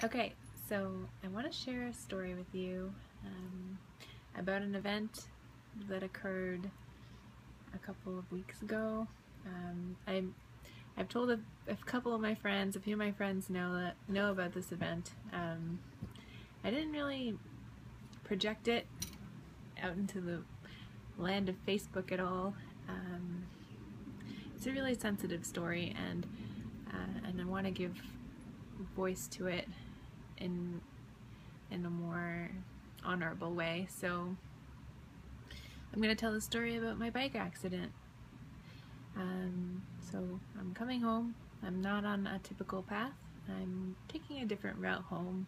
Okay, so I want to share a story with you about an event that occurred a couple of weeks ago. I've told a couple of my friends, a few of my friends know about this event. I didn't really project it out into the land of Facebook at all. It's a really sensitive story, and I want to give voice to it in a more honorable way. So I'm going to tell the story about my bike accident. So I'm coming home. I'm not on a typical path. I'm taking a different route home,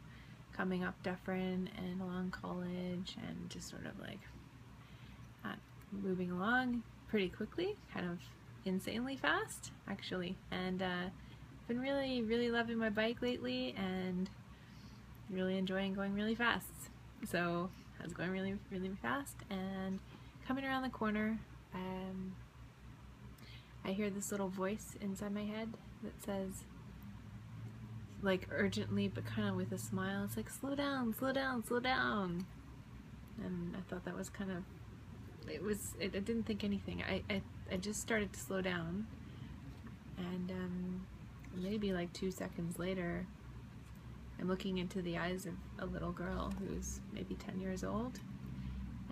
coming up Dufferin and along College, and just sort of like moving along pretty quickly, kind of insanely fast actually. And been really loving my bike lately and really enjoying going really fast. So I was going really fast, and coming around the corner, I hear this little voice inside my head that says, like urgently but kind of with a smile, it's like, slow down, slow down, slow down. And I thought that was kind of, I didn't think anything. I just started to slow down, and maybe like 2 seconds later, I'm looking into the eyes of a little girl who's maybe 10 years old,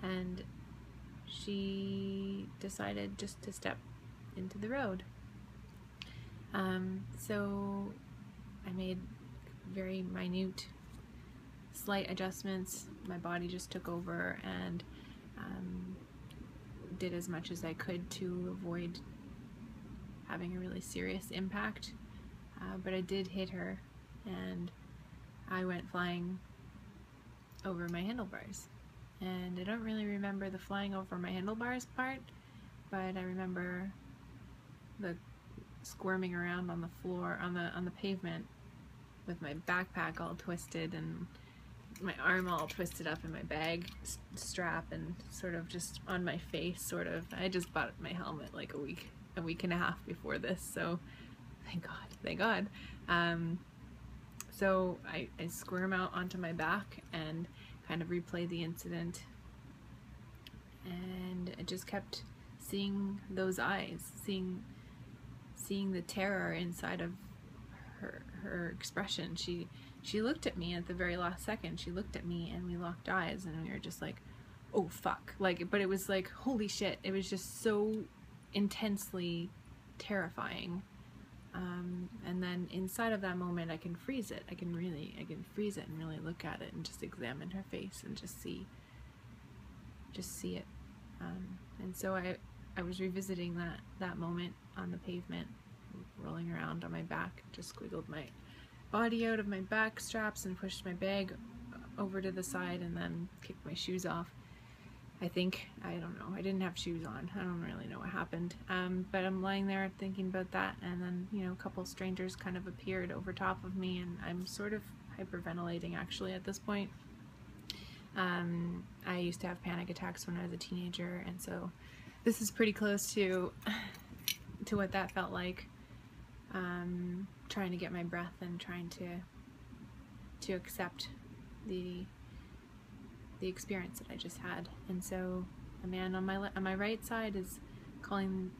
and she decided just to step into the road. So I made very minute, slight adjustments. My body just took over and did as much as I could to avoid having a really serious impact. But I did hit her, and I went flying over my handlebars. And I don't really remember the flying over my handlebars part, but I remember the squirming around on the floor, on the pavement, with my backpack all twisted and my arm all twisted up in my bag strap, and sort of just on my face, sort of. I just bought my helmet like a week and a half before this, so thank God. So I squirm out onto my back and kind of replay the incident, and I just kept seeing those eyes, seeing the terror inside of her expression. She looked at me at the very last second. She looked at me and we locked eyes, and we were just like, oh fuck, like, but it was like, holy shit, it was just so intensely terrifying. And then inside of that moment, I can freeze it. I can freeze it and really look at it and just examine her face and just see it. And so I was revisiting that moment on the pavement, rolling around on my back, just squiggled my body out of my back straps and pushed my bag over to the side, and then kicked my shoes off. I don't know, I didn't have shoes on. I don't really know what happened. But I'm lying there thinking about that, and then, a couple strangers kind of appeared over top of me, and I'm sort of hyperventilating actually at this point. I used to have panic attacks when I was a teenager, and so this is pretty close to what that felt like. Trying to get my breath and trying to accept the experience that I just had. And so a man on my right side is calling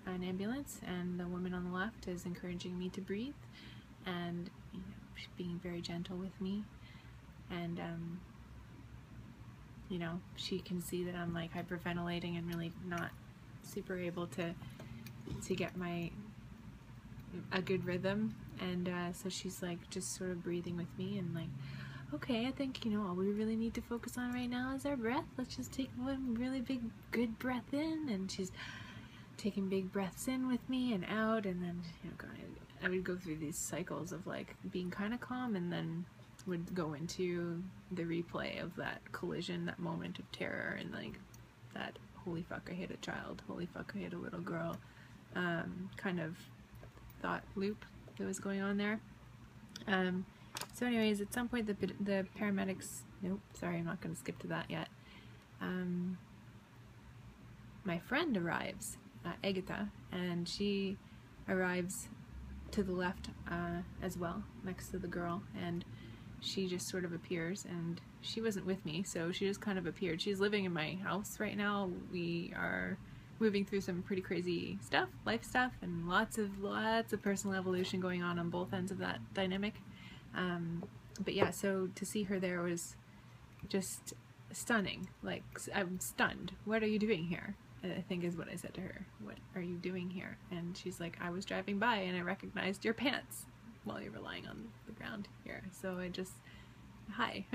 an ambulance, and the woman on the left is encouraging me to breathe and being very gentle with me. And she can see that I'm like hyperventilating and really not super able to get a good rhythm. And so she's like just sort of breathing with me and like, okay, I think all we really need to focus on right now is our breath. Let's just take one really big good breath in. And she's taking big breaths in with me and out, and then I would go through these cycles of like being kind of calm, and then would go into the replay of that collision, that moment of terror, and like that holy fuck, I hit a child, holy fuck, I hit a little girl kind of thought loop that was going on there. So anyways, at some point the paramedics, nope, sorry, I'm not going to skip to that yet. My friend arrives, Agatha, and she arrives to the left as well, next to the girl, and she just sort of appears, and she wasn't with me, so she just kind of appeared. She's living in my house right now. We are moving through some pretty crazy stuff, life stuff, and lots of personal evolution going on both ends of that dynamic. But yeah, so to see her there was just stunning. Like, I'm stunned. What are you doing here? I think is what I said to her. What are you doing here? And she's like, I was driving by and I recognized your pants while you were lying on the ground here. So I just, hi.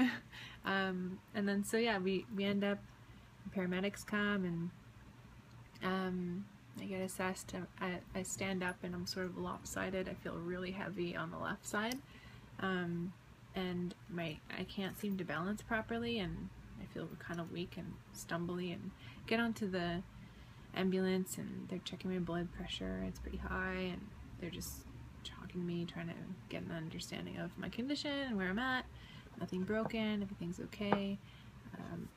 And then, so yeah, we end up, paramedics come, and I get assessed. I stand up and I'm sort of lopsided. I feel really heavy on the left side. And I can't seem to balance properly, and I feel kind of weak and stumbly, and get onto the ambulance, and they're checking my blood pressure. It's pretty high, and they're just talking to me, trying to get an understanding of my condition and where I'm at. Nothing broken, everything's okay.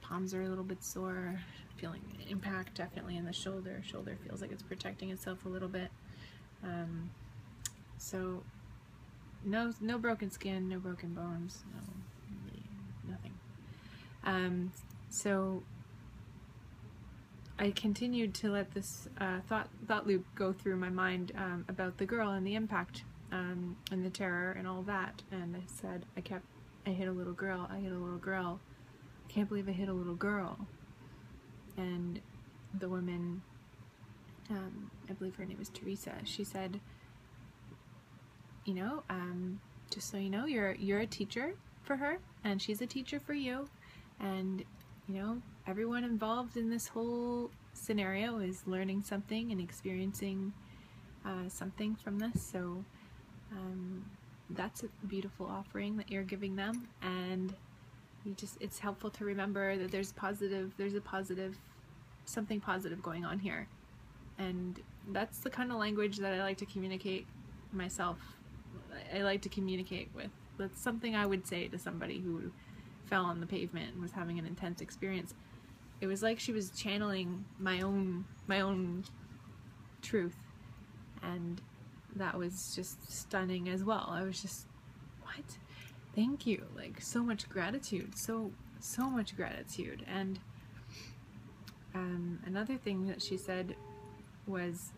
Palms are a little bit sore, feeling impact definitely in the shoulder. Shoulder feels like it's protecting itself a little bit. So no broken skin, no broken bones, nothing. So I continued to let this thought loop go through my mind about the girl and the impact and the terror and all that. And I said, I hit a little girl. I hit a little girl. I can't believe I hit a little girl. And the woman, I believe her name was Teresa. She said, you know, just so you know, you're a teacher for her, and she's a teacher for you, and you know, everyone involved in this whole scenario is learning something and experiencing something from this. So that's a beautiful offering that you're giving them, and it's helpful to remember that there's something positive going on here. And that's the kind of language that I like to communicate myself. I like to communicate with. That's something I would say to somebody who fell on the pavement and was having an intense experience. It was like she was channeling my own truth, and that was just stunning as well. I was just, what? Thank you. Like, so much gratitude. So much gratitude. And another thing that she said was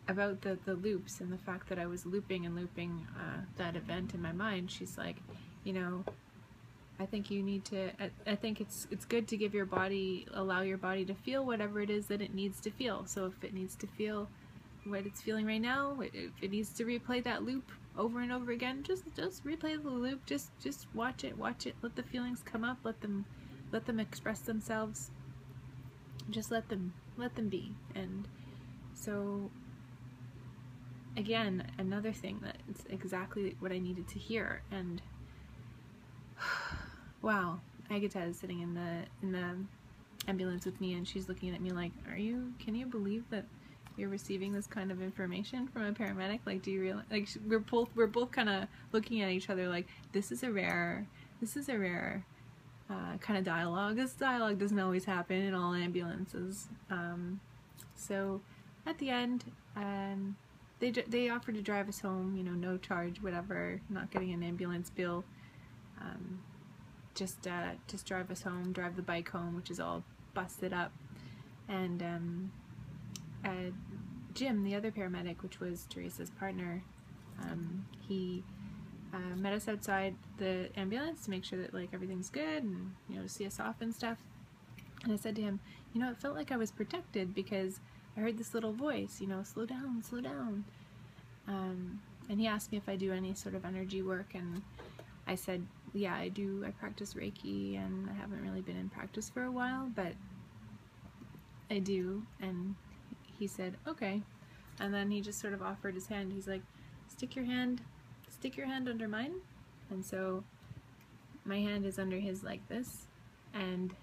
about the loops and the fact that I was looping that event in my mind. She's like, you know, I think you need to, I think it's good to give your body, allow your body to feel whatever it is that it needs to feel. So if it needs to feel what it's feeling right now, if it needs to replay that loop over and over again, just replay the loop, just watch it, let the feelings come up, let them express themselves, just let them be. And so again, another thing that it's exactly what I needed to hear. And wow, Agatha is sitting in the ambulance with me, and she's looking at me like, can you believe that you're receiving this kind of information from a paramedic? Like, do you realize, like, we're both kind of looking at each other like, this is a rare kind of dialogue. This dialogue doesn't always happen in all ambulances. So at the end, they offered to drive us home, you know, no charge, whatever, not getting an ambulance bill. Just drive us home, drive the bike home, which is all busted up. And Jim, the other paramedic, which was Teresa's partner, he met us outside the ambulance to make sure that, like, everything's good, and, you know, see us off and stuff. And I said to him, you know, it felt like I was protected because I heard this little voice, you know, slow down, slow down. And he asked me if I do any sort of energy work, and I said, yeah, I do. I practice Reiki, and I haven't really been in practice for a while, but I do. And he said, okay. And then he just sort of offered his hand. He's like, stick your hand under mine. And so my hand is under his like this, and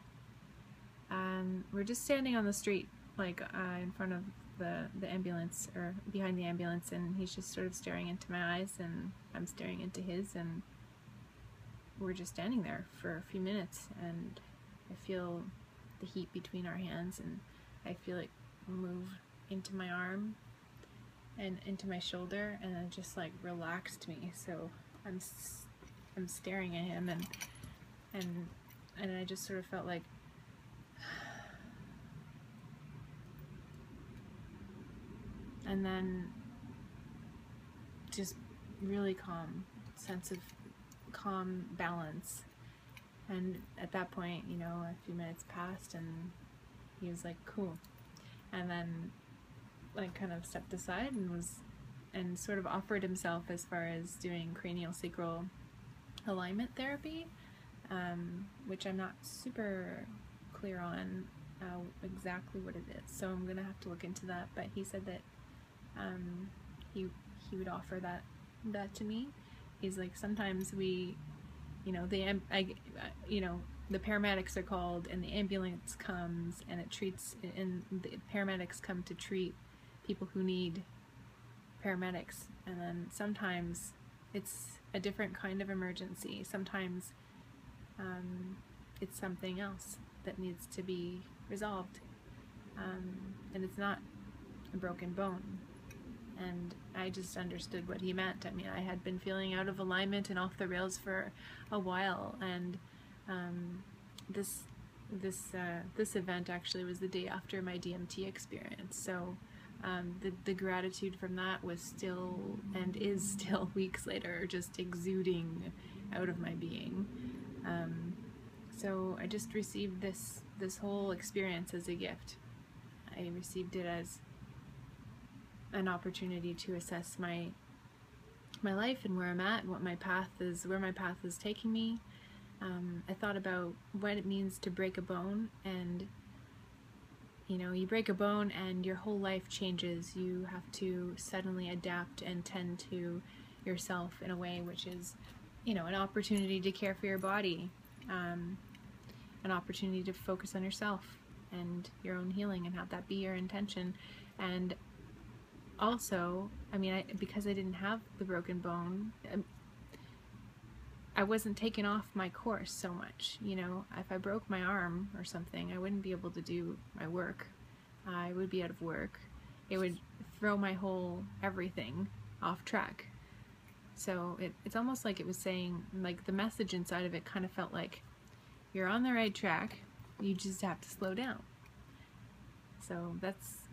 we're just standing on the street, like in front of the ambulance, or behind the ambulance, and he's just sort of staring into my eyes, and I'm staring into his, and we're just standing there for a few minutes, and I feel the heat between our hands, and I feel it move into my arm and into my shoulder, and it just like relaxed me. So I'm I'm staring at him, and I just sort of felt like, and then just really calm, sense of calm balance. And at that point, you know, a few minutes passed and he was like, cool. And then like kind of stepped aside and sort of offered himself as far as doing cranial sacral alignment therapy, which I'm not super clear on exactly what it is, so I'm gonna have to look into that. But he said that he would offer that to me. He's like, sometimes we, you know, the paramedics are called and the ambulance comes and it treats, and the paramedics come to treat people who need paramedics, and then sometimes it's a different kind of emergency. Sometimes it's something else that needs to be resolved, and it's not a broken bone. And I just understood what he meant. I mean, I had been feeling out of alignment and off the rails for a while, and this event actually was the day after my DMT experience. So the gratitude from that was still, and is still weeks later, just exuding out of my being. So I just received this whole experience as a gift. I received it as an opportunity to assess my life and where I'm at, and where my path is taking me. I thought about what it means to break a bone, and you know, you break a bone and your whole life changes. You have to suddenly adapt and tend to yourself in a way which is, you know, an opportunity to care for your body, an opportunity to focus on yourself and your own healing and have that be your intention. And also, I mean, because I didn't have the broken bone, I wasn't taken off my course so much. You know, if I broke my arm or something, I wouldn't be able to do my work. I would be out of work. It would throw my whole everything off track. So it's almost like it was saying, like, the message inside of it kind of felt like, you're on the right track, you just have to slow down. So that's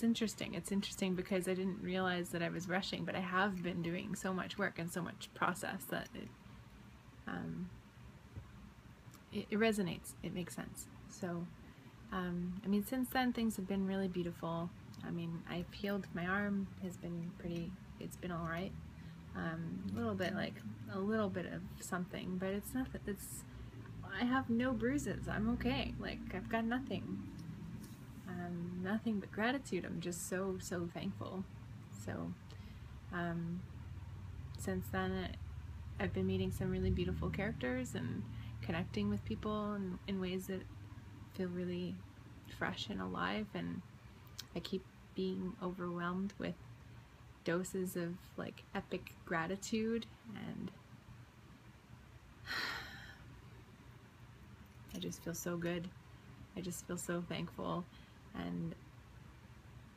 interesting. It's interesting because I didn't realize that I was rushing, but I have been doing so much work and so much process that it resonates. It makes sense. So, I mean, since then things have been really beautiful. I mean, I've healed. My arm has been it's been all right. A little bit of something, but it's nothing. I have no bruises. I'm okay. Like, I've got nothing. Nothing but gratitude. I'm just so thankful. So since then I've been meeting some really beautiful characters and connecting with people in ways that feel really fresh and alive, and I keep being overwhelmed with doses of like epic gratitude, and I just feel so good. I just feel so thankful, and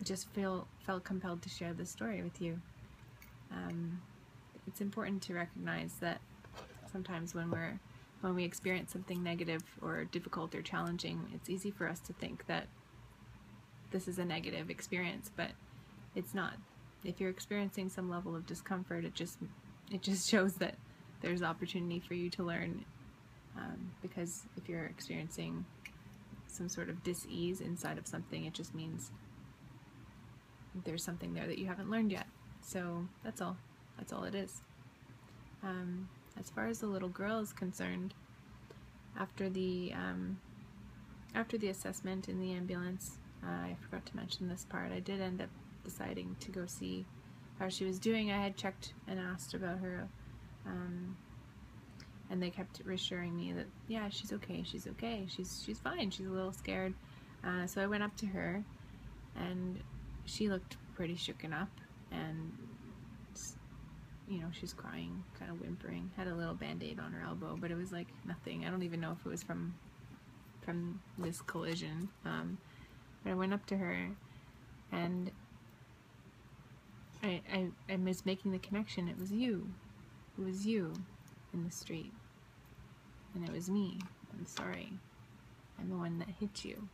just felt compelled to share this story with you. It's important to recognize that sometimes when we experience something negative or difficult or challenging, it's easy for us to think that this is a negative experience, but it's not. If you're experiencing some level of discomfort, it just shows that there's opportunity for you to learn, because if you're experiencing some sort of dis-ease inside of something, it just means there's something there that you haven't learned yet. So that's all it is. As far as the little girl is concerned, after the assessment in the ambulance, I forgot to mention this part, I did end up deciding to go see how she was doing. I had checked and asked about her, and they kept reassuring me that, yeah, she's okay, she's fine, she's a little scared. So I went up to her, and she looked pretty shooken up, and you know, she's crying, kind of whimpering, had a little band-aid on her elbow, but it was like nothing. I don't even know if it was from this collision. But I went up to her, and I was making the connection. It was you. It was you in the street. And it was me. I'm sorry. I'm the one that hit you.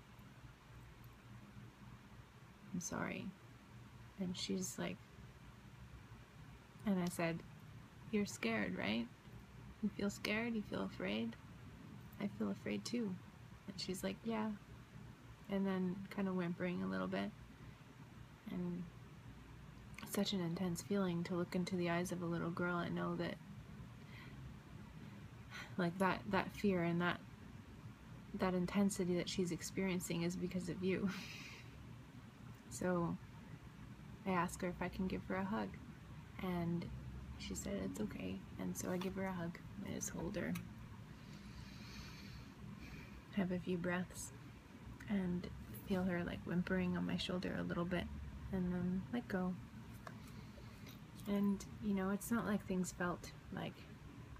I'm sorry. And she's like, and I said, you're scared, right? You feel scared? You feel afraid? I feel afraid too. And she's like, yeah. And then kind of whimpering a little bit. And it's such an intense feeling to look into the eyes of a little girl and know that, like, that fear and that intensity that she's experiencing is because of you. So I asked her if I can give her a hug, and she said it's okay. And so I give her a hug. I just hold her, have a few breaths, and feel her like whimpering on my shoulder a little bit, and then let go. And you know, it's not like things felt like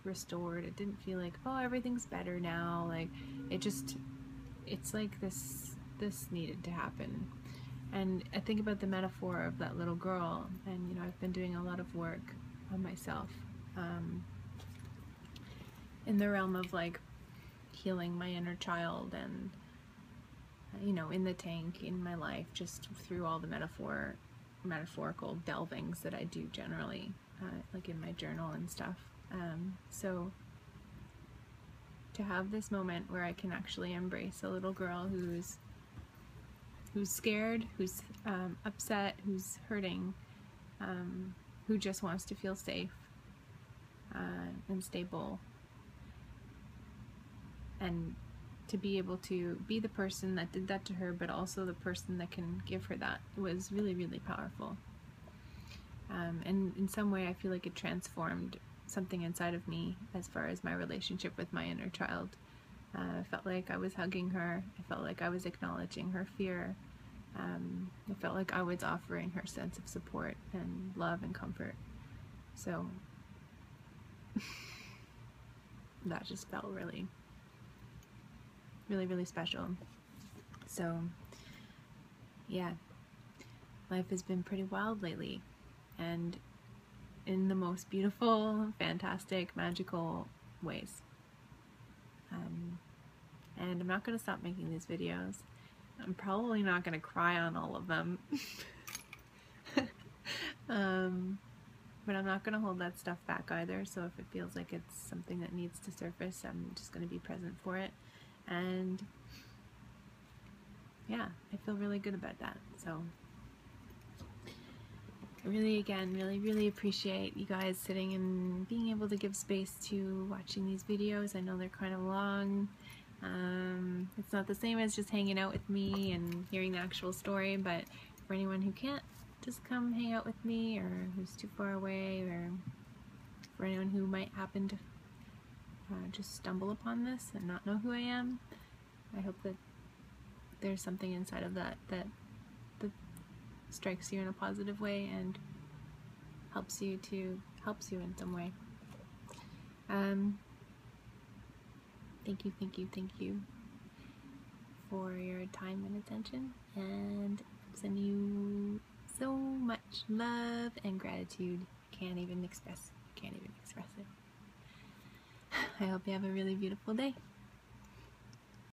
restored. It didn't feel like, oh, everything's better now. Like, it's like this needed to happen. And I think about the metaphor of that little girl, and you know, I've been doing a lot of work on myself in the realm of like healing my inner child, and you know, in the tank, in my life, just through all the metaphorical delvings that I do generally, like in my journal and stuff. So to have this moment where I can actually embrace a little girl who's scared, who's upset, who's hurting, who just wants to feel safe and stable, and to be able to be the person that did that to her, but also the person that can give her that, was really, really powerful. And in some way I feel like it transformed something inside of me as far as my relationship with my inner child. I felt like I was hugging her. I felt like I was acknowledging her fear. I felt like I was offering her sense of support and love and comfort. So that just felt really, really, really special. So yeah, life has been pretty wild lately, and in the most beautiful, fantastic, magical ways. And I'm not going to stop making these videos. I'm probably not going to cry on all of them. But I'm not going to hold that stuff back either, so if it feels like it's something that needs to surface, I'm just going to be present for it. And yeah, I feel really good about that. So I really, again, really appreciate you guys sitting and being able to give space to watching these videos. I know they're kind of long. It's not the same as just hanging out with me and hearing the actual story, but for anyone who can't just come hang out with me, or who's too far away, or for anyone who might happen to just stumble upon this and not know who I am, I hope that there's something inside of that strikes you in a positive way and helps you in some way. Thank you for your time and attention, and I'm sending you so much love and gratitude. Can't even express it. I hope you have a really beautiful day.